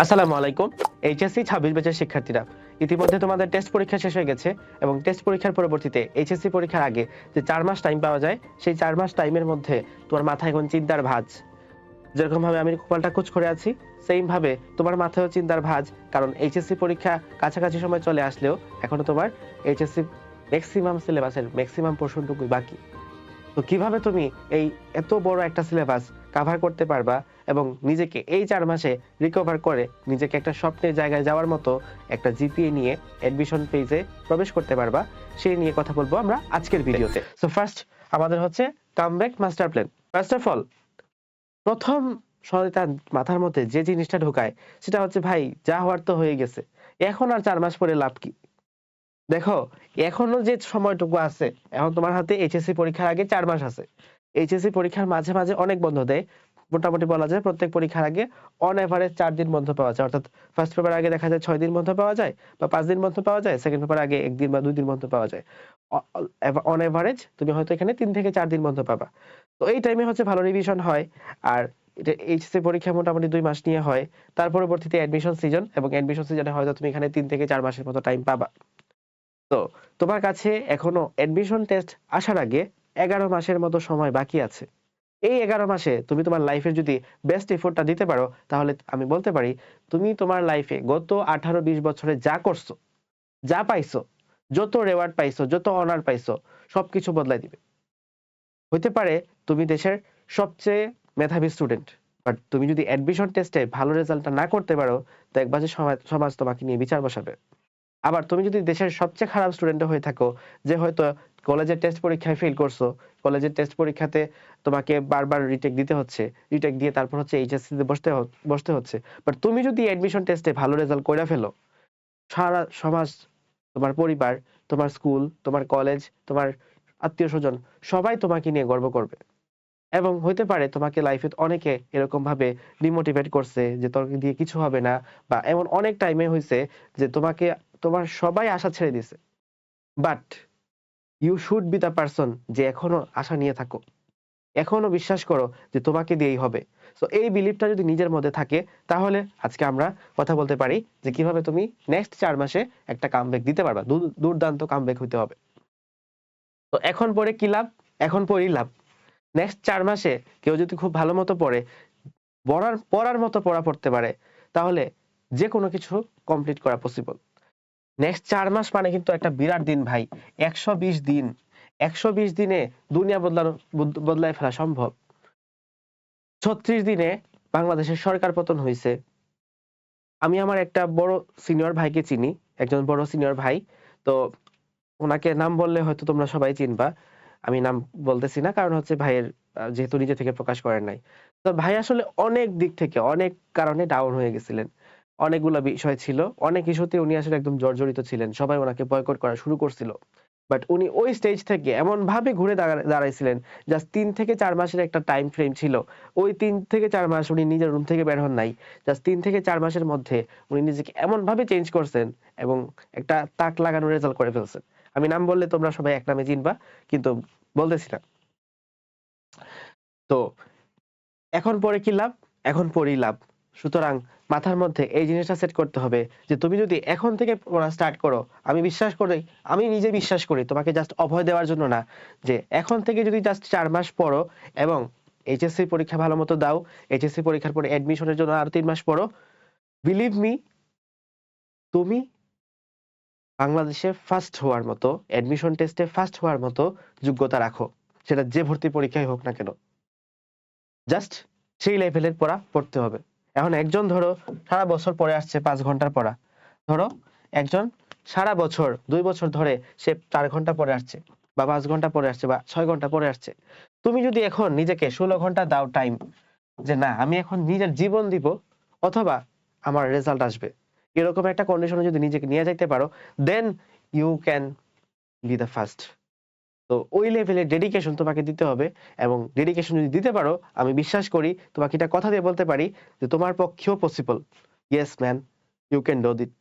আসসালামু আলাইকুম। এইচএসসি 26 ব্যাচের শিক্ষার্থীরা, ইতিমধ্যে তোমাদের টেস্ট পরীক্ষা শেষ হয়ে গেছে এবং টেস্ট পরীক্ষার পরবর্তীতে এইচএসসি পরীক্ষার আগে যে 4 মাস টাইম পাওয়া যায়, সেই 4 মাস টাইমের মধ্যে তোমার মাথায় এখন চিন্তার ভাঁজ। যেরকম ভাবে আমি কপালটা কুঁচ করে আছি, সেইম ভাবে তোমার মাথায়ও চিন্তার ভাঁজ। কারণ এইচএসসি পরীক্ষা কাছাকাছি সময় চলে আসলেও এখনো তোমার এইচএসসি ম্যাক্সিমাম সিলেবাসের ম্যাক্সিমাম পোর্শনটুকুই বাকি। তো কিভাবে তুমি এই এত বড় একটা সিলেবাস কাভার করতে পারবা এবং নিজেকে এই 4 মাসে রিকভার করে নিজেকে একটা স্বপ্নের জায়গায় যাওয়ার মতো একটা জিপিএ নিয়ে অ্যাডমিশন পেজে প্রবেশ করতে পারবা, সেই নিয়ে কথা বলবো আমরা আজকের ভিডিওতে। সো ফার্স্ট আমাদের হচ্ছে comeback master plan. First of all, প্রথম তার মাথার মধ্যে যে জিনিসটা ঢোকায় সেটা হচ্ছে, ভাই যা হওয়ার তো হয়ে গেছে, এখন আর 4 মাস পরে লাভ কি? দেখো, এখনো যে সময়টুকু আছে, এখন তোমার হাতে এইচএসসি পরীক্ষার আগে 4 মাস আছে। এইচএসসি পরীক্ষার মাঝে মাঝে অনেক বন্ধ দেয়। মোটামুটি বলা যায় প্রত্যেক পরীক্ষার আগে অন এভারেজ 4 দিন বন্ধ পাওয়া যায়। অর্থাৎ ফার্স্ট পেপার আগে দেখা যায় 6 দিন বন্ধ পাওয়া যায় বা 5 দিন বন্ধ পাওয়া যায়, সেকেন্ড পেপার আগে 1 দিন বা 2 দিন বন্ধ পাওয়া যায়। অন এভারেজ তুমি হয়তো এখানে 3 থেকে 4 দিন বন্ধ পাবা। তো এই টাইমে হচ্ছে ভালো রিভিশন হয়। আর এটা এইচএসসি পরীক্ষা মোটামুটি 2 মাস নিয়ে হয়। তার পরবর্তীতে অ্যাডমিশন সিজন, এবং অ্যাডমিশন সিজনে হয়তো তুমি এখানে 3 থেকে 4 মাসের মতো টাইম পাবা। তো তোমার কাছে এখনো অ্যাডমিশন টেস্ট আসার আগে 11 মাসের মতো সময় বাকি আছে। এই 11 মাসে তুমি তোমার লাইফের যদি বেস্ট এফোর্টটা দিতে পারো, তাহলে আমি বলতে পারি তুমি তোমার লাইফে গত 18-20 বছরে যা করছো, যা পাইছো, যত রেওয়ার্ড পাইছো, যত অনার পাইছো, সবকিছু বদলাই দিবে। হইতে পারে তুমি দেশের সবচেয়ে মেধাবী স্টুডেন্ট, বাট তুমি যদি অ্যাডমিশন টেস্টে ভালো রেজাল্টটা না করতে পারো, তো একবারে সমাজ তোমাকে নিয়ে বিচার বসাবে। আবার তুমি যদি দেশের সবচেয়ে খারাপ স্টুডেন্ট হয়ে থাকো, যে হয়তো কলেজের টেস্ট পরীক্ষায় ফেল করছো, কলেজের টেস্ট পরীক্ষাতে তোমাকে বারবার রিটেক দিতে হচ্ছে, রিটেক দিয়ে তারপর হচ্ছে এইচএসসি তে বসতে হচ্ছে, বাট তুমি যদি অ্যাডমিশন টেস্টে ভালো রেজাল্ট করে ফেলো, সারা সমাজ, তোমার পরিবার, তোমার স্কুল, তোমার কলেজ, তোমার আত্মীয় স্বজন সবাই তোমাকে নিয়ে গর্ব করবে। এবং হইতে পারে তোমাকে লাইফে অনেকে এরকম ভাবে ডিমোটিভেট করছে যে তোর দিয়ে কিছু হবে না, বা এমন অনেক টাইমে হয়েছে যে তোমাকে তোমার সবাই আশা ছেড়ে দিছে, but you should be the person যে এখনো আশা নিয়ে থাকো, এখনো বিশ্বাস করো যে তোমাকে দিয়েই হবে। সো এই বিলিভটা যদি নিজের মধ্যে থাকে, তাহলে আজকে আমরা কথা বলতে পারি যে কিভাবে তুমি নেক্সট 4 মাসে একটা কামব্যাক দিতে পারবা। দুর্দান্ত কামব্যাক হইতে হবে। তো এখন পরে কি লাভ? এখন পরেই লাভ। নেক্সট 4 মাসে কেউ যদি খুব ভালো মতো পড়ে, পড়ার মতো পড়া পড়তে পারে, তাহলে যে কোনো কিছু কমপ্লিট করা পসিবল। নেক্সট 4 মাস মানে কিন্তু একটা বিরাট দিন ভাই। 120 দিন, 120 দিনে দুনিয়া বদলায় ফেলা সম্ভব। 36 দিনে বাংলাদেশের সরকার পতন হয়েছে। আমি আমার একটা বড় সিনিয়র ভাইকে চিনি, একজন বড় সিনিয়র ভাই। তো ওনাকে নাম বললে হয়তো তোমরা সবাই চিনবা। আমি নাম বলতেছি না, কারণ হচ্ছে ভাইয়ের যেহেতু নিজে থেকে প্রকাশ করেন নাই। তো ভাই আসলে অনেক দিক থেকে অনেক কারণে ডাউন হয়ে গেছিলেন। অনেকগুলা বিষয় ছিল, অনেক ইস্যুতে উনি আসলে একদম জর্জরিত ছিলেন, সবাই ওনাকে বয়কট করা শুরু করছিল। বাট উনি ওই স্টেজ থেকে এমন ভাবে ঘুরে দাঁড়াইছিলেন, জাস্ট 3 থেকে 4 মাসের একটা টাইম ফ্রেম ছিল। ওই 3 থেকে 4 মাস উনি নিজের রুম থেকে বের হন নাই। জাস্ট 3 থেকে 4 মাসের মধ্যে উনি নিজেকে এমন ভাবে চেঞ্জ করছেন এবং একটা তাক লাগানো রেজাল্ট করে ফেলছেন। আমি নাম বললে তোমরা সবাই এক নামে চিনবা, কিন্তু বলতেছি না। তো এখন পরে কি লাভ? এখন পরেই লাভ। সুতরাং মাথার মধ্যে এই জিনিসটা সেট করতে হবে যে তুমি যদি এখন থেকে পড়া স্টার্ট করো, আমি নিজে বিশ্বাস করি, তোমাকে জাস্ট অভয় দেওয়ার জন্য না, যে এখন থেকে যদি জাস্ট 4 মাস পড়ো এবং এইচএসসি পরীক্ষা ভালো মতো দাও, এইচএসসি পরীক্ষার পরে অ্যাডমিশনের জন্য আরো 3 মাস পড়ো, বিলিভ মি, তুমি বাংলাদেশে ফার্স্ট হওয়ার মতো, অ্যাডমিশন টেস্টে ফার্স্ট হওয়ার মতো যোগ্যতা রাখো। সেটা যে ভর্তি পরীক্ষায় হোক না কেন, জাস্ট সেই লেভেলের পড়া পড়তে হবে। এখন একজন ধরো সারা বছর পড়ে আসছে 5 ঘন্টার পড়া, ধরো একজন সারা বছর 2 বছর ধরে সে 4 ঘন্টা পড়ে আসছে বা 5 ঘন্টা পড়ে আসছে বা 6 ঘন্টা পড়ে আসছে। তুমি যদি এখন নিজেকে 16 ঘন্টা দাও টাইম, যে না আমি এখন নিজের জীবন দিব অথবা আমার রেজাল্ট আসবে, এরকম একটা কন্ডিশনে যদি নিজেকে নিয়ে যাইতে পারো, then you can be the first. তো ওই লেভেলের ডেডিকেশন তোমাকে দিতে হবে, এবং ডেডিকেশন যদি দিতে পারো, আমি বিশ্বাস করি, তোমাকে এটা কথা দিয়ে বলতে পারি যে তোমার পক্ষেও possible. Yes man, you can do it.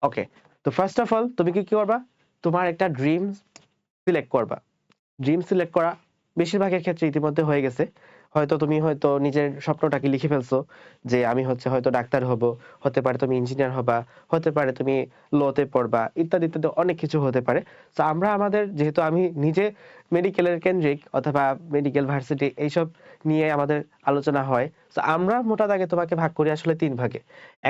Okay, তো ফার্স্ট অফ অল তুমি কি করবা? তোমার একটা ড্রিম সিলেক্ট করবা। ড্রিম সিলেক্ট করা বেশিরভাগের ক্ষেত্রে ইতিমধ্যে হয়ে গেছে। হয়তো তুমি হয়তো নিজের স্বপ্নটাকে লিখে ফেলছো যে আমি হচ্ছে হয়তো ডাক্তার হব, হতে পারে তুমি ইঞ্জিনিয়ার হবা, হতে পারে তুমি লতে পড়বা, ইত্যাদি ইত্যাদি অনেক কিছু হতে পারে। তো আমরা আমাদের, যেহেতু আমি নিজে মেডিকেলের কেন্দ্রিক অথবা মেডিকেল ভার্সিটি এইসব নিয়ে আমাদের আলোচনা হয়, তো আমরা মোটা দাগে তোমাকে ভাগ করি আসলে 3 ভাগে।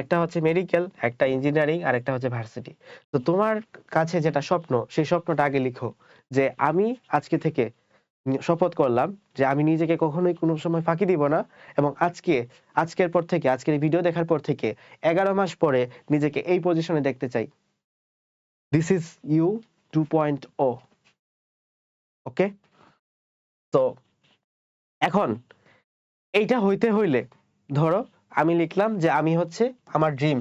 একটা হচ্ছে মেডিকেল, একটা ইঞ্জিনিয়ারিং, আর একটা হচ্ছে ভার্সিটি। তো তোমার কাছে যেটা স্বপ্ন, সেই স্বপ্নটা আগে লিখো যে আমি আজকে থেকে শপথ করলাম যে আমি নিজেকে কখনোই কোনো সময় ফাঁকি দিব না, এবং আজকের পর থেকে, আজকের এই ভিডিও দেখার পর থেকে 11 মাস পরে নিজেকে এই পজিশনে দেখতে চাই। This is you 2.0। ওকে, তো এখন এইটা হইতে হইলে ধরো আমি লিখলাম যে আমি হচ্ছে আমার ড্রিম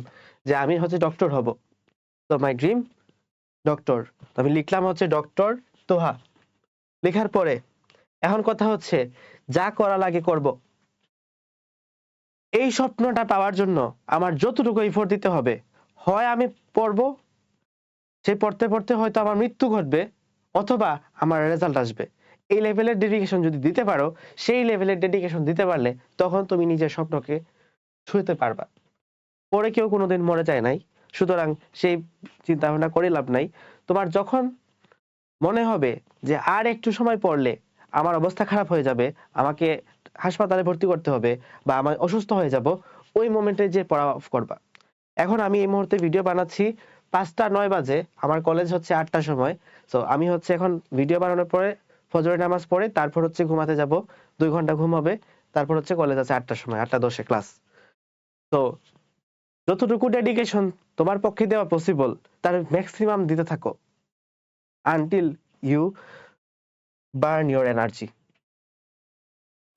যে আমি হচ্ছে ডক্টর হব। তো মাই ড্রিম ডক্টর, আমি লিখলাম হচ্ছে ডক্টর তোহা। লেখার পরে এখন কথা হচ্ছে যা করা লাগে করব। এই স্বপ্নটা পাওয়ার জন্য আমার যতটুকু এফোর্ট দিতে হবে, হয় আমি পড়বো, সেই পড়তে পড়তে হয়তো আমার মৃত্যু ঘটবে, অথবা আমার রেজাল্ট আসবে। এই লেভেলের ডেডিকেশন যদি দিতে পারো, সেই লেভেলের ডেডিকেশন দিতে পারলে তখন তুমি নিজের স্বপ্নকে ছুঁতে পারবা। পরে কেউ কোনোদিন মরে যায় নাই, সুতরাং সেই চিন্তা ভাবনা করে লাভ নাই। তোমার যখন মনে হবে যে আর একটু সময় পড়লে আমার অবস্থা খারাপ হয়ে যাবে, আমাকে হাসপাতালে ভর্তি করতে হবে, বা আমি অসুস্থ হয়ে যাব, ওই মোমেন্টে যে পড়া অফ করবা। এখন আমি এই মুহূর্তে ভিডিও বানাচ্ছি 5টা 9 বাজে, আমার কলেজ হচ্ছে 8টার সময়। তো আমি হচ্ছে এখন ভিডিও বানানোর পরে ফজরের নামাজ পড়ে তারপর হচ্ছে ঘুমাতে যাব, 2 ঘন্টা ঘুম হবে, তারপর হচ্ছে কলেজ আছে 8টার সময়, 8টা 10-এ ক্লাস। তো যতটুকু ডেডিকেশন তোমার পক্ষে দেওয়া পসিবল তার ম্যাক্সিমাম দিতে থাকো, until you burn your energy.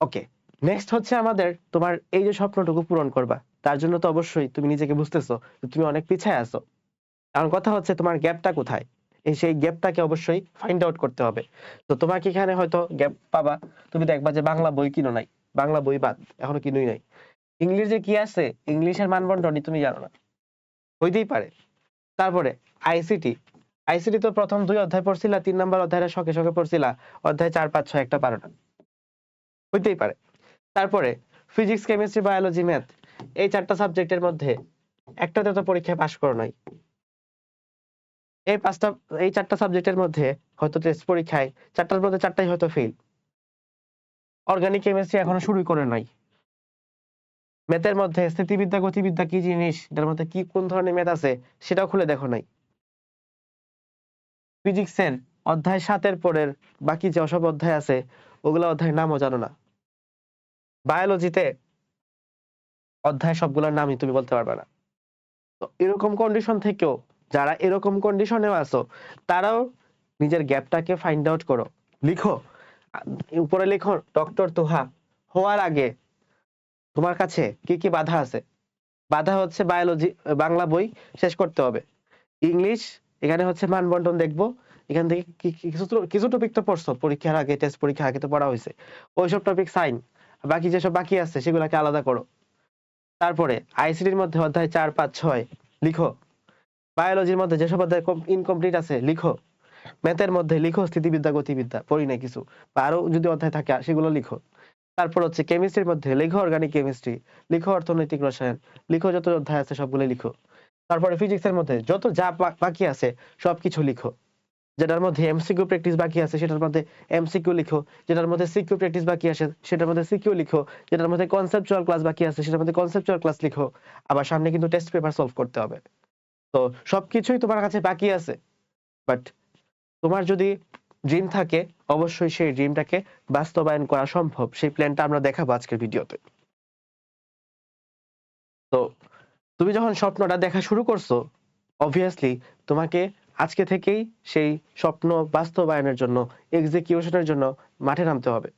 Okay, next হচ্ছে আমাদের তোমার এই যে স্বপ্নটুকু পূরণ করবা, তার জন্য তো অবশ্যই তুমি নিজেকে বুঝতেছো যে তুমি অনেক পিছায় আছো। কারণ কথা হচ্ছে তোমার গ্যাপটা কোথায়, সেই গ্যাপটাকে অবশ্যই ফাইন্ড আউট করতে হবে। তো তোমাকে এখানে হয়তো গ্যাপ পাবা, তুমি দেখবা যে বাংলা বই কিনো নাই, বাংলা বই বাদ, এখনো কিনুই নাই। ইংলিশে কি আছে, ইংলিশের মানবন্ধনই তুমি জানো না, হইতেই পারে। তারপরে আইসিটি, আইসিটি তো প্রথম 2 অধ্যায় পড়ছিলা, 3 নম্বর অধ্যায়টা শখে শখে পড়ছিলা, অধ্যায় 4 5 6 একটা পারো না, হইতেই পারে। তারপরে ফিজিক্স কেমিস্ট্রি বায়োলজি ম্যাথ, এই 4টা সাবজেক্টের মধ্যে একটাতে তো পরীক্ষায় পাশ করো নাই। এই 4টা সাবজেক্টের মধ্যে হয়তো টেস্ট পরীক্ষায় 4টার মধ্যে 4টাই হয়তো ফেল। অর্গানিক কেমিস্ট্রি এখনো শুরু করে নাই। ম্যাথের মধ্যে স্থিতিবিদ্যা গতিবিদ্যা কি জিনিস, এটার মধ্যে কি কোন ধরনের ম্যাথ আছে সেটাও খুলে দেখো নাই। ফিজিক্সের অধ্যায় 7-এর পরের বাকি যে সব অধ্যায় আছে ওগুলো অধ্যায়ের নামও জানো না। বায়োলজিতে অধ্যায় সবগুলোর নামই তুমি বলতে পারবে না। তো এরকম কন্ডিশন থেকেও, যারা এরকম কন্ডিশনেও আছো, তারাও নিজের গ্যাপটাকে ফাইন্ড আউট করো, লিখো উপরে, লিখো ডক্টর তোহা হওয়ার আগে তোমার কাছে কি কি বাধা আছে। বাধা হচ্ছে বায়োলজি, বাংলা বই শেষ করতে হবে। ইংলিশ, এখানে হচ্ছে মানবন্টন দেখবো, এখান থেকে কিছু টপিক তো পড়ছো পরীক্ষার আগে, টেস্ট পরীক্ষার আগে তো পড়া হয়েছে, ওইসব টপিক সাইন, বাকি যেসব বাকি আছে সেগুলোকে আলাদা করো। তারপরে আইসিটির মধ্যে অধ্যায় 4 5 6 লিখো। বায়োলজির মধ্যে যেসব অধ্যায় ইনকমপ্লিট আছে লিখো। ম্যাথের মধ্যে লিখো স্থিতিবিদ্যা গতিবিদ্যা, পড়ি না কিছু, বা আরো যদি অধ্যায় থাকে সেগুলো লিখো। তারপর হচ্ছে কেমিস্ট্রির মধ্যে লিখো অর্গানিক কেমিস্ট্রি, লিখো অর্থনৈতিক রসায়ন, লিখো যত অধ্যায় আছে সবগুলো লিখো। তারপরে ফিজিক্সের মধ্যে যত যা বাকি আছে সবকিছু লিখো। যেটার মধ্যে এমসিকিউ প্র্যাকটিস বাকি আছে সেটার মধ্যে এমসিকিউ লিখো, যেটার মধ্যে সিকিউ প্র্যাকটিস বাকি আছে সেটার মধ্যে সিকিউ লিখো, যেটার মধ্যে কনসেপচুয়াল ক্লাস বাকি আছে সেটার মধ্যে কনসেপচুয়াল ক্লাস লিখো। আবার সামনে কিন্তু টেস্ট পেপার সলভ করতে হবে। তো সবকিছুই তোমার কাছে বাকি আছে, বাট তোমার যদি ড্রিম থাকে অবশ্যই সেই ড্রিমটাকে বাস্তবায়ন করা সম্ভব, সেই প্ল্যানটা আমরা দেখাবো আজকের ভিডিওতে। তো তুমি যখন স্বপ্নটা দেখা শুরু করছো, অবভিয়াসলি তোমাকে আজকে থেকেই সেই স্বপ্ন বাস্তবায়নের জন্য, এক্সিকিউশনের জন্য মাঠে নামতে হবে।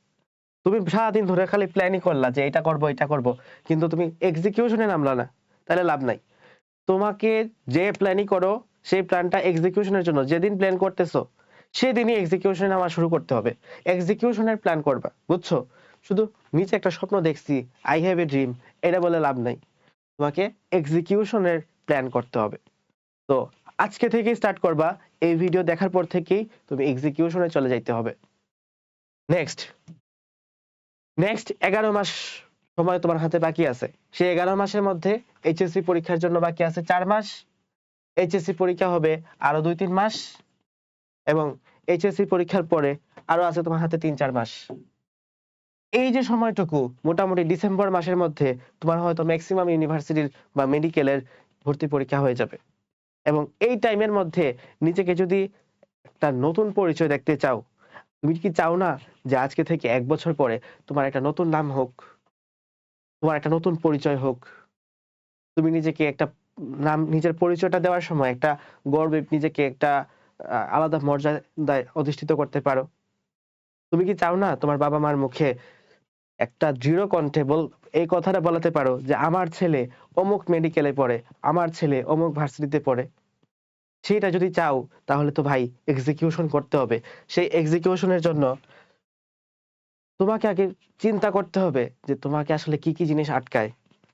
তুমি সারাদিন ধরে খালি প্ল্যানই করলা যে এটা করব এটা করব, কিন্তু তুমি এক্সিকিউশনে নামলা না, তাহলে লাভ নাই। তোমাকে যে প্ল্যানই করো সেই প্ল্যানটা এক্সিকিউশনের জন্য যেদিন প্ল্যান করতেছো সেদিনই এক্সিকিউশন নামা শুরু করতে হবে। এক্সিকিউশনের প্ল্যান করবা, বুঝছো? শুধু নিচে একটা স্বপ্ন দেখছি, আই হ্যাভ এ ড্রিম, এটা বলে লাভ নাই। তোমাকে এক্সিকিউশনের প্ল্যান করতে হবে। তো আজকে থেকেই স্টার্ট করবা, এই ভিডিও দেখার পর থেকেই তুমি এক্সিকিউশনে চলে যাইতে হবে। নেক্সট, নেক্সট 11 মাস সময় তোমার হাতে বাকি আছে। সেই 11 মাসের মধ্যে এইচএসসি পরীক্ষার জন্য বাকি আছে 4 মাস। এইচএসসি পরীক্ষা হবে আরো 2-3 মাস এবং এইচএসসি পরীক্ষার পরে আরো আছে তোমার হাতে 3-4 মাস। এই যে সময়টুকু মোটামুটি ডিসেম্বর মাসের মধ্যে তোমার হয়তো ম্যাক্সিমাম ইউনিভার্সিটির বা মেডিকেলের ভর্তি পরীক্ষা হয়ে যাবে এবং এই টাইমের মধ্যে নিজেকে যদি একটা নতুন পরিচয় দেখতে চাও, তুমি কি চাও না যে আজকে থেকে 1 বছর পরে তোমার একটা নতুন নাম হোক, তোমার একটা নতুন পরিচয় হোক, তুমি নিজেকে একটা নাম, নিজের পরিচয়টা দেওয়ার সময় একটা গর্বে নিজেকে একটা আলাদা মর্যাদায় অধিষ্ঠিত করতে পারো? তুমি কি চাও না তোমার বাবা মার মুখে একটা দৃঢ় কণ্ঠে এই কথাটা বলাতে পারো যে আমার ছেলে অমুক মেডিকেলে পড়ে, আমার ছেলে অমুক ভার্সিটিতে পড়ে? সেটা যদি চাও তাহলে তো ভাই এক্সিকিউশন করতে হবে। সেই এক্সিকিউশনের জন্য তোমাকে আগে চিন্তা করতে হবে যে তোমাকে আসলে কি কি জিনিস আটকায়।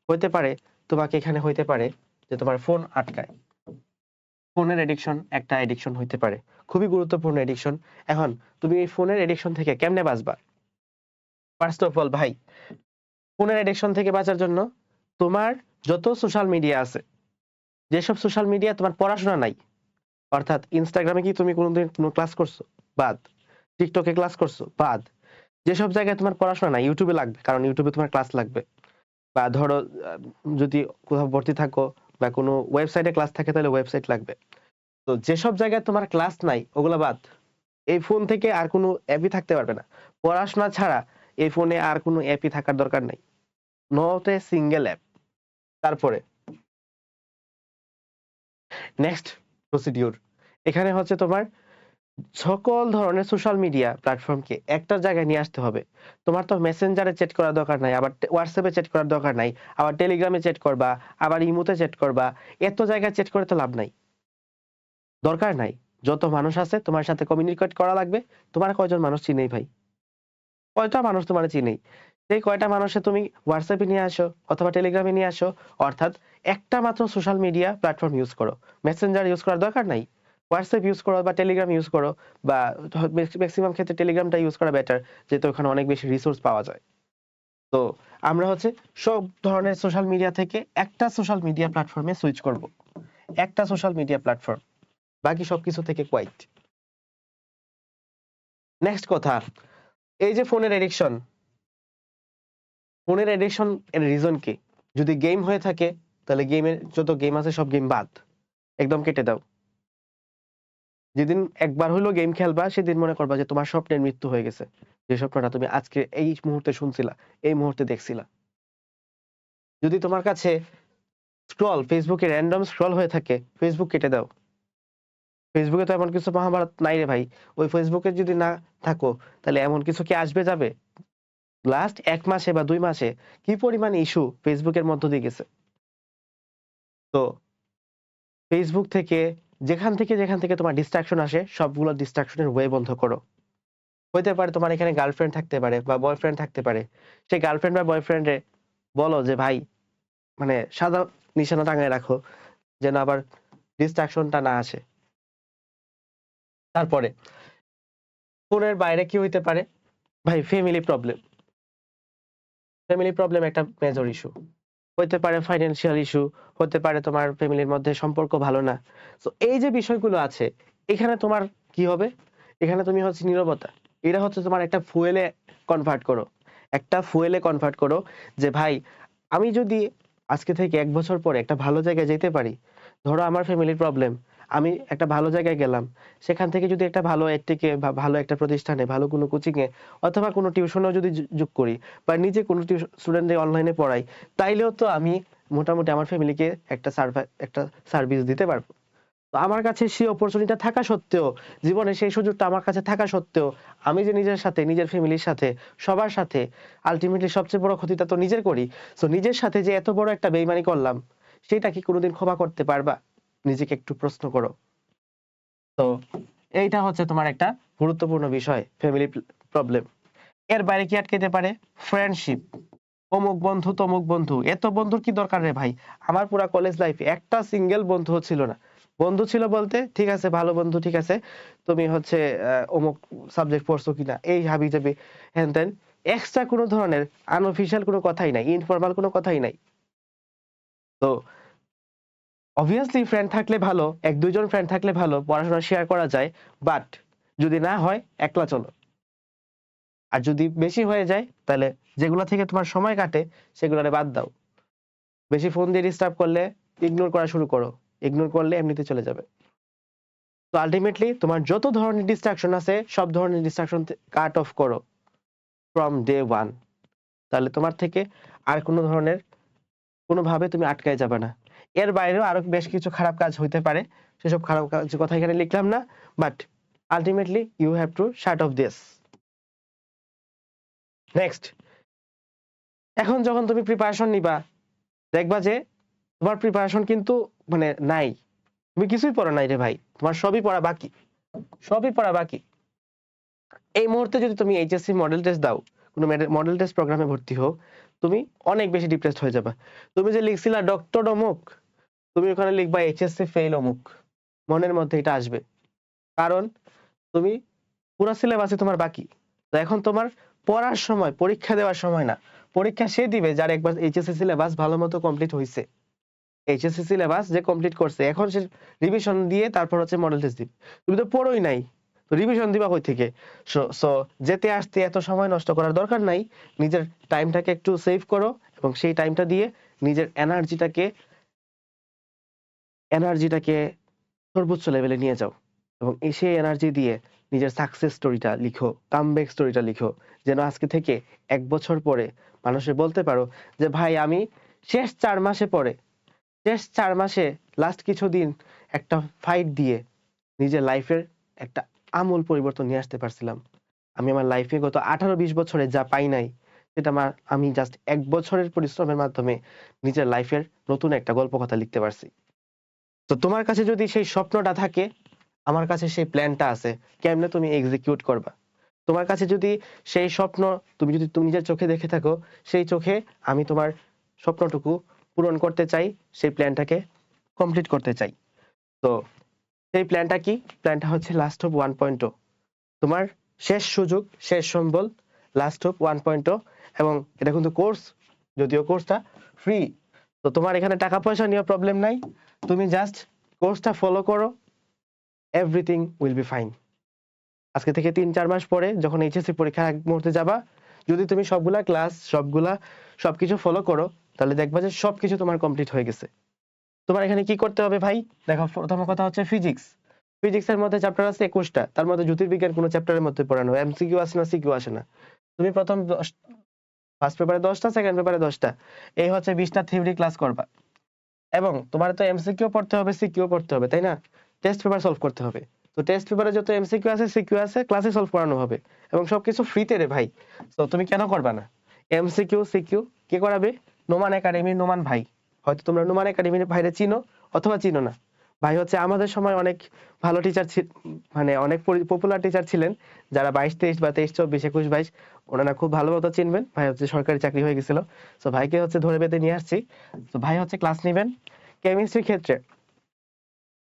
হইতে পারে তোমাকে এখানে হইতে পারে যে তোমার ফোন আটকায়। ফোনের এডিকশন একটা এডিকশন হইতে পারে, খুবই গুরুত্বপূর্ণ এডিকশন। এখন তুমি এই ফোনের এডিকশন থেকে কেমনে বাঁচবা? ফার্স্ট অফ অল ভাই, ফোনের এডিকশন থেকে বাঁচার জন্য তোমার যত সোশ্যাল মিডিয়া আছে, যেসব সোশ্যাল মিডিয়া তোমার পড়াশোনা নাই, অর্থাৎ ইনস্টাগ্রামে কি তুমি কোনোদিন কোনো ক্লাস করছো? বাদ। টিকটকে ক্লাস করছো? বাদ। যেসব জায়গায় তোমার পড়াশোনা নাই, ইউটিউবে লাগবে, কারণ ইউটিউবে তোমার ক্লাস লাগবে। বা ধরো যদি কোথাও ভর্তি থাকো বা কোনো ওয়েবসাইটে ক্লাস থাকে তাহলে ওয়েবসাইট লাগবে। তো যেসব জায়গায় তোমার ক্লাস নাই ওগুলো বাদ। এই ফোন থেকে আর কোনো অ্যাপই থাকতে পারবে না। পড়াশোনা ছাড়া এই ফোনে আর কোনো অ্যাপই থাকার দরকার নাই। Not a single app. তারপরে নেক্সট প্রসিডিউর, এখানে হচ্ছে তোমার সকল ধরনের সোশ্যাল মিডিয়া প্ল্যাটফর্মকে একটা জায়গায় নিয়ে আসতে হবে। তোমার তো মেসেঞ্জারে চ্যাট করার দরকার নাই, আবার হোয়াটসঅ্যাপে চ্যাট করার দরকার নাই, আবার টেলিগ্রামে চ্যাট করবা, আবার ইমোতে চ্যাট করবা। এত জায়গায় চ্যাট করে তো লাভ নাই, দরকার নাই। যত মানুষ আছে তোমার সাথে কমিউনিকেট করা লাগবে। তোমার কয়জন মানুষ চিনেই ভাই? কয়টা মানুষ তোমার চিনেই? সেই কয়টা মানুষে তুমি হোয়াটসঅ্যাপে নিয়ে আসো অথবা টেলিগ্রামে নিয়ে আসো। অর্থাৎ একটা মাত্র সোশ্যাল মিডিয়া প্ল্যাটফর্ম ইউজ করো। মেসেঞ্জার ইউজ করার দরকার নাই। হোয়াটসঅ্যাপ ইউজ করো বা টেলিগ্রাম ইউজ করো, বা ম্যাক্সিমাম ক্ষেত্রে টেলিগ্রামটা ইউজ করা বেটার, যেহেতু ওখানে অনেক বেশি রিসোর্স পাওয়া যায়। তো আমরা হচ্ছে সব ধরনের সোশ্যাল মিডিয়া থেকে একটা সোশ্যাল মিডিয়া প্ল্যাটফর্মে সুইচ করব। একটা সোশ্যাল মিডিয়া প্ল্যাটফর্ম, বাকি সবকিছু থেকে কোয়াইট। নেক্সট কথা, এই যে ফোনের এডিকশন, ফোনের এডিকশন এর রিজন কি? যদি গেম হয়ে থাকে তাহলে গেমের যত গেম আছে সব গেম বাদ, একদম কেটে দাও। যেদিন একবার হলো গেম খেলবা সেদিন মনে করবা যে তোমার স্বপ্নের মৃত্যু হয়ে গেছে, যে স্বপ্নটা তুমি আজকে এই মুহূর্তে শুনছিলা, এই মুহূর্তে দেখছিলা। যদি তোমার কাছে ফেসবুকে র্যান্ডম স্ক্রল হয়ে থাকে, ফেসবুক কেটে দাও। ফেসবুকে তো এমন কিছু মহাভারত নাই রে ভাই। ওই ফেসবুকে যদি না থাকো তাহলে এমন কিছু কি আসবে যাবে? লাস্ট 1 মাসে বা 2 মাসে কি পরিমাণ ইস্যু ফেসবুকের মধ্য দিয়ে গেছে। তো ফেসবুক থেকে যেখান থেকে তোমার ডিস্ট্রাকশন আসে সবগুলো ডিস্ট্রাকশনের ওয়ে বন্ধ করো। হইতে পারে তোমার এখানে গার্লফ্রেন্ড থাকতে পারে বা বয়ফ্রেন্ড থাকতে পারে। সেই গার্লফ্রেন্ড বা বয়ফ্রেন্ডে বলো যে ভাই, মানে সাদা নিশানা টাঙায় রাখো যেন আবার ডিস্ট্রাকশনটা না আসে। তারপরে ফোনের বাইরে কি হইতে পারে ভাই? ফ্যামিলি প্রবলেম একটা মেজর ইস্যু হতে পারে, ফাইন্যান্সিয়াল ইস্যু হতে পারে, তোমার ফ্যামিলির মধ্যে সম্পর্ক ভালো না। তো এই যে বিষয়গুলো আছে, এখানে তোমার কি হবে? এখানে তুমি হচ্ছে নীরবতা, এটা হচ্ছে তোমার একটা ফুয়েলে কনভার্ট করো। একটা ফুয়েলে কনভার্ট করো যে ভাই, আমি যদি আজকে থেকে 1 বছর পরে একটা ভালো জায়গায় যেতে পারি, ধরো আমার ফ্যামিলির প্রবলেম, আমি একটা ভালো জায়গায় গেলাম, সেখান থেকে যদি একটা ভালো এডটেকে বা ভালো একটা প্রতিষ্ঠানে, ভালো কোনো কোচিং এ অথবা কোনো টিউশনও যদি যোগ করি, বা নিজে কোনো স্টুডেন্টদের অনলাইনে পড়াই, তাইলেও তো আমি মোটামুটি আমার ফ্যামিলিকে একটা সার্ভিস দিতে পারবো। তো আমার কাছে সেই অপরচুনিটিটা থাকা সত্ত্বেও, জীবনে সেই সুযোগটা আমার কাছে থাকা সত্ত্বেও, আমি যে নিজের সাথে, নিজের ফ্যামিলির সাথে, সবার সাথে আলটিমেটলি সবচেয়ে বড় ক্ষতিটা তো নিজের করি। সো নিজের সাথে যে এত বড় একটা বেইমানি করলাম, সেটা কি কোনোদিন ক্ষমা করতে পারবা? নিজেকে একটু প্রশ্ন করো। তো এইটা হচ্ছে তোমার একটা গুরুত্বপূর্ণ বিষয়, ফ্যামিলি প্রবলেম। এর বাইরে কি আটকাতে পারে? ফ্রেন্ডশিপ। অমুক বন্ধু তমুক বন্ধু, এত বন্ধুর কি দরকার রে ভাই? আমার পুরা কলেজ লাইফে একটা সিঙ্গেল বন্ধু ছিল না। বন্ধু ছিল বলতে ঠিক আছে, ভালো বন্ধু, ঠিক আছে, তুমি হচ্ছে অমুক সাবজেক্ট পড়ছো কিনা, এই হাবি জাবি হ্যান ত্যান, এক্সট্রা কোনো ধরনের আনঅফিশিয়াল কোনো কথাই নাই, ইনফর্মাল কোনো কথাই নাই। তো অবভিয়াসলি ফ্রেন্ড থাকলে ভালো, 1-2 জন ফ্রেন্ড থাকলে ভালো, পড়াশোনা শেয়ার করা যায়, বাট যদি না হয় একলা চলো। আর যদি বেশি হয়ে যায় তাহলে যেগুলো থেকে তোমার সময় কাটে সেগুলো বাদ দাও। বেশি ফোন দিয়ে ডিস্টার্ব করলে ইগনোর করা শুরু করো, ইগনোর করলে এমনিতে চলে যাবে। তো আলটিমেটলি তোমার যত ধরনের ডিস্ট্রাকশন আছে সব ধরনের ডিস্ট্রাকশন কাট অফ করো ফ্রম ডে 1। তাহলে তোমার থেকে আর কোনো ধরনের কোনোভাবে তুমি আটকায় যাবে না। এর বাইরেও আরো বেশ কিছু খারাপ কাজ হইতে পারে, সেসব খারাপ কাজ কথা এখানে লিখলাম না, but ultimately you have to shut off this. Next, এখন যখন তুমি প্রিপারেশন নিবা দেখবা যে তোমার প্রিপারেশন কিন্তু মানে নাই, তুমি কিছুই পড়া নাই রে ভাই, তোমার সবই পড়া বাকি, সবই পড়া বাকি। এই মুহূর্তে যদি তুমি এইচএসসি মডেল টেস্ট দাও, কোনো মডেল টেস্ট প্রোগ্রামে ভর্তি হও, তুমি অনেক বেশি ডিপ্রেসড হয়ে যাবে। তুমি যে লিখছিলা ডক্টর অমুক, তুমি ওখানে লিখবা এইচএসসি ফেল অমুক, মনের মধ্যে এটা আসবে, কারণ তুমি পুরো সিলেবাসে তোমার বাকি। তো এখন তোমার পড়ার সময়, পরীক্ষা দেওয়ার সময় না। পরীক্ষা সে দিবে যার একবার এইচএসসি সিলেবাস ভালো মতো কমপ্লিট হয়েছে, এইচএসসি সিলেবাস যে কমপ্লিট করছে, এখন সে রিভিশন দিয়ে তারপর হচ্ছে মডেল টেস্ট দিবে। তুমি তো পড়োই নাই, তো রিভিশন দিবা কই থেকে? সো যেতে আসতে এত সময় নষ্ট করার দরকার নাই, নিজের টাইমটাকে একটু সেভ করো এবং সেই টাইমটা দিয়ে নিজের এনার্জিটাকে সর্বোচ্চ লেভেলে নিয়ে যাও এবং সেই এনার্জি দিয়ে নিজের সাকসেস স্টোরিটা লিখো, কামব্যাক স্টোরিটা লিখো, যেন আজকে থেকে 1 বছর পরে মানুষে বলতে পারো যে ভাই আমি শেষ 4 মাসে পরে, শেষ 4 মাসে লাস্ট কিছুদিন একটা ফাইট দিয়ে নিজের লাইফের একটা আমূল পরিবর্তন নিয়ে আসতে পারছিলাম। আমি আমার লাইফে গত 18-20 বছরে যা পাই নাই সেটা আমি জাস্ট 1 বছরের পরিশ্রমের মাধ্যমে নিজের লাইফের নতুন একটা গল্প কথা লিখতে পারছি। তো তোমার কাছে যদি সেই স্বপ্নটা থাকে, আমার কাছে সেই প্ল্যানটা আছে কেমনে তুমি এক্সিকিউট করবা। তোমার কাছে যদি সেই স্বপ্ন তুমি নিজের চোখে দেখে থাকো, সেই চোখে আমি তোমার স্বপ্নটুকু পূরণ করতে চাই, সেই প্ল্যানটাকে কমপ্লিট করতে চাই। তো সেই প্ল্যানটা কি? প্ল্যানটা হচ্ছে লাস্ট হোপ 1.0, তোমার শেষ সুযোগ, শেষ সম্বল, লাস্ট হোপ 1.0। এবং এটা কিন্তু কোর্স, যদিও কোর্সটা ফ্রি, তো তোমার এখানে টাকা পয়সা নিয়ে প্রবলেম নাই, তুমি জাস্ট কোর্সটা ফলো করো, এভরিথিং উইল বি ফাইন। আজকে থেকে 3-4 মাস পরে যখন এইচএসসি পরীক্ষার আগ মুহূর্তে যাবা, যদি তুমি সবগুলা ক্লাস সবকিছু ফলো করো, তাহলে দেখবা যে সবকিছু তোমার কমপ্লিট হয়ে গেছে। তোমার এখানে কি করতে হবে ভাই? দেখো, প্রথম কথা হচ্ছে ফিজিক্স। ফিজিক্সের মধ্যে চ্যাপ্টার আছে 21টা, তার মধ্যে জ্যোতির্বিজ্ঞান কোনো চ্যাপ্টারের মধ্যে পড়ানো, এমসিকিউ আসে না, সিকিউ আসে না। তুমি প্রথম ফার্স্ট পেপারে 10টা, সেকেন্ড পেপারে 10টা, এই হচ্ছে 20টা থিওরি ক্লাস করবা। এবং তোমার তো এমসিকিউ পড়তে হবে, সিকিউ পড়তে হবে, তাই না? টেস্ট পেপার সলভ করতে হবে। তো টেস্ট পেপারে যত এমসিকিউ আছে, সিকিউ আছে, ক্লাসে সলভ করানো হবে এবং সবকিছু ফ্রিতে রে ভাই। তো তুমি কেন করবা না? এমসিকিউ সিকিউ কে করাবে? নোমান একাডেমির নোমান ভাই। হয়তো তোমরা নোমান একাডেমির ভাইরে চিনো অথবা চিনো না। ভাই হচ্ছে আমাদের সময় অনেক ভালো টিচার, মানে অনেক পপুলার টিচার ছিলেন, যারা 22-23 বা 23-24-21-22 ওনারা খুব ভালো মতো চিনবেন। ভাই হচ্ছে সরকারি চাকরি হয়ে গেছিল, তো ভাইকে হচ্ছে ধরে বেঁধে নিয়ে আসছি। তো ভাই হচ্ছে ক্লাস নেবেন কেমিস্ট্রির ক্ষেত্রে।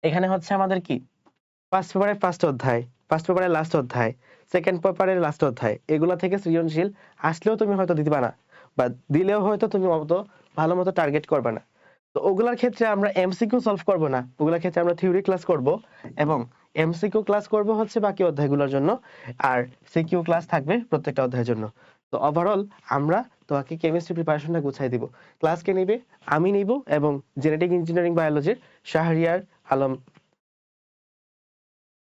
এখানে হচ্ছে আমাদের কি ফার্স্ট পেপারের ফার্স্ট অধ্যায়, ফার্স্ট পেপারের লাস্ট অধ্যায়, সেকেন্ড পেপারের লাস্ট অধ্যায়, এগুলা থেকে সৃজনশীল আসলেও তুমি হয়তো দিতে পারো না, বা দিলেও হয়তো তুমি অত ভালো মতো টার্গেট করবে না। তো ওগুলার ক্ষেত্রে আমরা এমসিকিউ সলভ করব না, ওগুলার ক্ষেত্রে আমরা থিওরি ক্লাস করব এবং এমসিকিউ ক্লাস করব হচ্ছে বাকি অধ্যায়গুলোর জন্য, আর সিকিউ ক্লাস থাকবে প্রত্যেকটা অধ্যায়ের জন্য। তো ওভারঅল আমরা তোমাকে কেমিস্ট্রি প্রিপারেশনটা গুছাই দিব। ক্লাস কে নিবে? আমি নিব এবং জেনেটিক ইঞ্জিনিয়ারিং বায়োলজির শাহরিয়ার আলম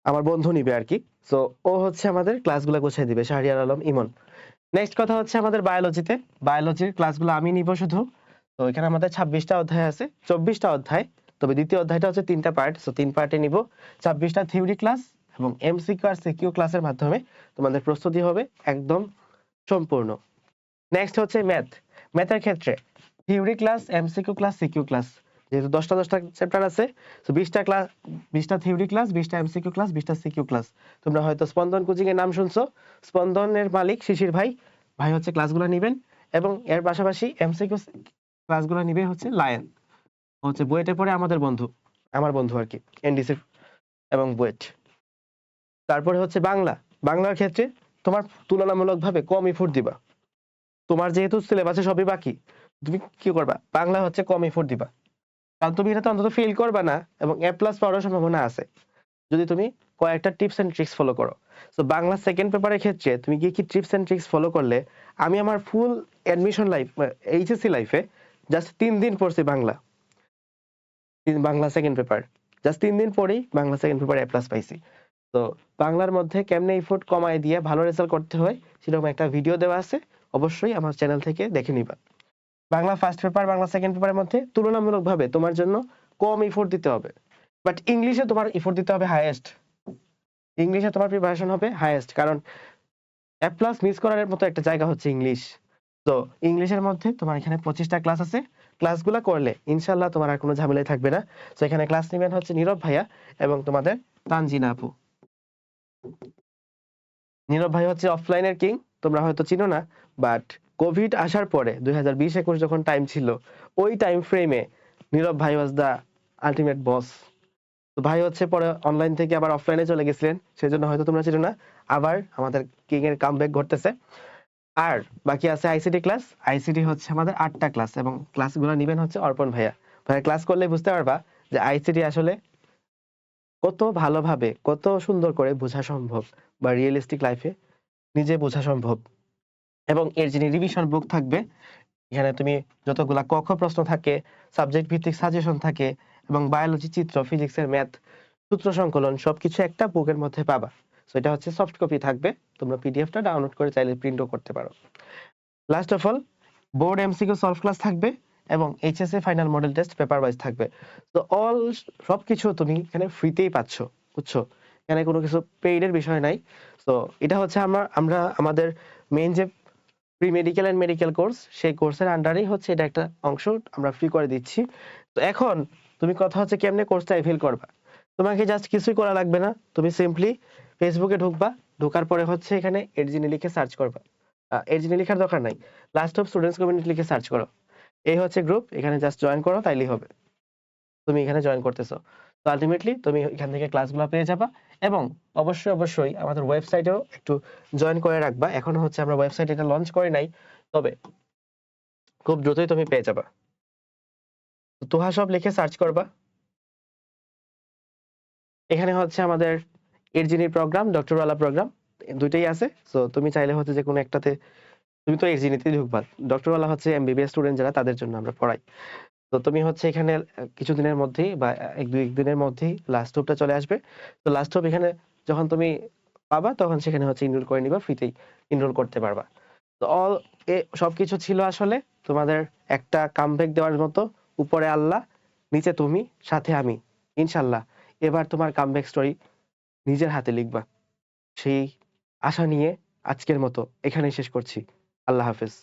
আমার বন্ধু নিবে আর কি। সো ও হচ্ছে আমাদের ক্লাসগুলো গুছিয়ে দিবে, শাহরিয়ার আলম ইমন। নেক্সট কথা হচ্ছে আমাদের বায়োলজির ক্লাসগুলো আমি নিব শুধু। তো এখানে আমাদের 26টা অধ্যায় আছে, 24টা অধ্যায়, তবে দ্বিতীয় অধ্যায়টা হচ্ছে 3টা পার্ট, সো 3 পার্টে নিব। 26টা থিওরি ক্লাস এবং এমসিকিউ আর সিকিউ ক্লাসের মাধ্যমে তোমাদের প্রস্তুতি হবে একদম সম্পূর্ণ। নেক্সট হচ্ছে ম্যাথের ক্ষেত্রে theory class, MCQ class, CQ class, যেহেতু 10টা চ্যাপ্টার আছে, তো 20টা ক্লাস, 20টা থিওরি ক্লাস, 20টা এমসিকিউ ক্লাস, 20টা সিকিউ ক্লাস। তোমরা হয়তো স্পন্দন কোচিং এর নাম শুনছো, স্পন্দনের মালিক শিশির ভাই, ভাই হচ্ছে ক্লাসগুলো নেবেন এবং এর পাশাপাশি এমসিকিউ ক্লাসগুলো নিবে হচ্ছে লায়ন, হচ্ছে বুয়েটে পড়ে আমাদের বন্ধু, আমার বন্ধু আর কি, এনডিসি এবং বুয়েট। তারপরে হচ্ছে বাংলার ক্ষেত্রে তোমার তুলনামূলকভাবে কম এফোর্ট দিবা, তোমার যেহেতু সিলেবাসে সবই বাকি, তুমি কি করবা, বাংলা হচ্ছে কম এফোর্ট দিবা, কারণ তুমি এটাতে অন্তত ফেল করবা না এবং এ প্লাস পাওয়ার সম্ভাবনা আছে যদি তুমি কয়েকটা টিপস এন্ড ট্রিক্স ফলো করো। তো বাংলা সেকেন্ড পেপারের ক্ষেত্রে তুমি কি কি টিপস এন্ড ট্রিক্স ফলো করলে, আমি আমার ফুল অ্যাডমিশন লাইফ এইচএসসি লাইফে জাস্ট 3 দিন পড়ছি Bangla, Bangla second paper, just 3 দিন পরেই বাংলা সেকেন্ড পেপার এ প্লাস পাইছি। তো বাংলার মধ্যে কেমনে এফোর্ট কমায় দিয়ে ভালো রেজাল্ট করতে হয় সেরকম একটা ভিডিও দেওয়া আছে, অবশ্যই আমার চ্যানেল থেকে দেখে নিবা। Bangla first paper Bangla second পেপারের মধ্যে তুলনামূলকভাবে তোমার জন্য কম এফোর্ট দিতে হবে, বাট ইংলিশে তোমার এফোর্ট দিতে হবে হাইয়েস্ট, ইংলিশে তোমার প্রিপারেশন হবে হাইয়েস্ট, কারণ এ প্লাস মিস করার মতো একটা জায়গা হচ্ছে ইংলিশ। তো ইংলিশের মধ্যে তোমার এখানে 25টা ক্লাস আছে, ক্লাসগুলো করলে ইনশাল্লাহ তোমার আর কোনো ঝামেলাই থাকবে না। তো এখানে ক্লাস নেবেন হচ্ছে নীরব ভাইয়া এবং তোমাদের তানজিনা আপু। নীরব ভাই হচ্ছে অফলাইনের কিং, তোমরা হয়তো চিনো না, বাট কোভিড আসার পরে 2020-21 যখন টাইম ছিল, ওই টাইম ফ্রেমে নীরব ভাই ওয়াজ দা আলটিমেট বস। তো ভাই হচ্ছে পরে অনলাইন থেকে আবার অফলাইনে চলে গেছিলেন, সেজন্য হয়তো তোমরা চিনো না, আবার আমাদের কিং এর কামব্যাক ঘটতেছে। আর বাকি আছে আইসিটি ক্লাস, আইসিটি হচ্ছে আমাদের 8টা ক্লাস এবং ক্লাসগুলো নিবেন হচ্ছে অর্পণ ভাইয়া। ভাইয়া ক্লাস করলে বুঝতে পারবা যে আইসিটি আসলে কত ভালোভাবে কত সুন্দর করে বোঝা সম্ভব, বা রিয়েলিস্টিক লাইফে নিজে বোঝা সম্ভব। এবং এর যিনি রিভিশন বুক থাকবে, এখানে তুমি যতগুলা ক খ প্রশ্ন থাকে, সাবজেক্ট ভিত্তিক সাজেশন থাকে এবং বায়োলজি, চিত্র, ফিজিক্সের ম্যাথ, সূত্র সংকলন সবকিছু একটা বুকের মধ্যে পাবা। সো এটা হচ্ছে সফট কপি থাকবে, তোমরা পিডিএফটা ডাউনলোড করে চাইলে প্রিন্টও করতে পারো। Last of all, board MCQ solve class থাকবে এবং HSC final model test paper wise থাকবে। তো অল সবকিছু তুমি এখানে ফ্রিতেই পাচ্ছ, বুঝছো, এখানে কোনো কিছু পেইডের বিষয় নাই। তো এটা হচ্ছে আমরা আমাদের মেইন যে pre medical and medical course, সেই কোর্সের আন্ডারেই হচ্ছে এটা একটা অংশ আমরা ফ্রি করে দিচ্ছি। তো এখন তুমি কথা হচ্ছে কেমনে কোর্সটা এফিল করবা, তোমাকে জাস্ট কিছুই করা লাগবে না, তুমি সিম্পলি ফেসবুকে ঢুকবা, ঢোকার পরে হচ্ছে এখানে এডজিনি লিখে সার্চ করবা, এডজিনি লেখার দরকার নাই, লাস্ট অফ স্টুডেন্টস কমিউনিটি লিখে সার্চ করো, এই হচ্ছে গ্রুপ, এখানে জাস্ট জয়েন করো তাইলেই হবে। তুমি এখানে জয়েন করতেছো, তো আলটিমেটলি তুমি এখান থেকে ক্লাসগুলো পেয়ে যাবা। এবং অবশ্যই অবশ্যই আমাদের ওয়েবসাইটেও একটু জয়েন করে রাখবা, এখনো হচ্ছে আমরা ওয়েবসাইট এটা লঞ্চ করি নাই, তবে খুব দ্রুতই তুমি পেয়ে যাবা। তুহা সব লিখে সার্চ করবা, এখানে হচ্ছে আমাদের এরজিনি প্রোগ্রাম, ডক্টরওয়ালা প্রোগ্রাম, দুইটাই আছে। সো তুমি চাইলে হচ্ছে যে কোনো একটাতে, তুমি তো এরজিনিতেই ঢুকবা, ডক্টরওয়ালা হচ্ছে এমবিবিএস স্টুডেন্ট যারা, তাদের জন্য আমরা পড়াই। তো তুমি হচ্ছে এখানে কিছুদিনের মধ্যেই বা এক দুই দিনের মধ্যেই লাস্ট হোপটা চলে আসবে। তো লাস্ট হোপ এখানে যখন তুমি পাবা তখন সেখানে হচ্ছে ইনরোল করে নিবা, ফ্রিতেই ইনরোল করতে পারবা। তো অল সবকিছু ছিল আসলে তোমাদের একটা কামব্যাক দেওয়ার মতো, উপরে আল্লাহ, নিচে তুমি, সাথে আমি, ইনশাল্লাহ এবার তোমার কামব্যাক স্টোরি নিজের হাতে লিখবা, সেই আশা নিয়ে আজকের মতো এখানেই শেষ করছি। আল্লাহ হাফেজ।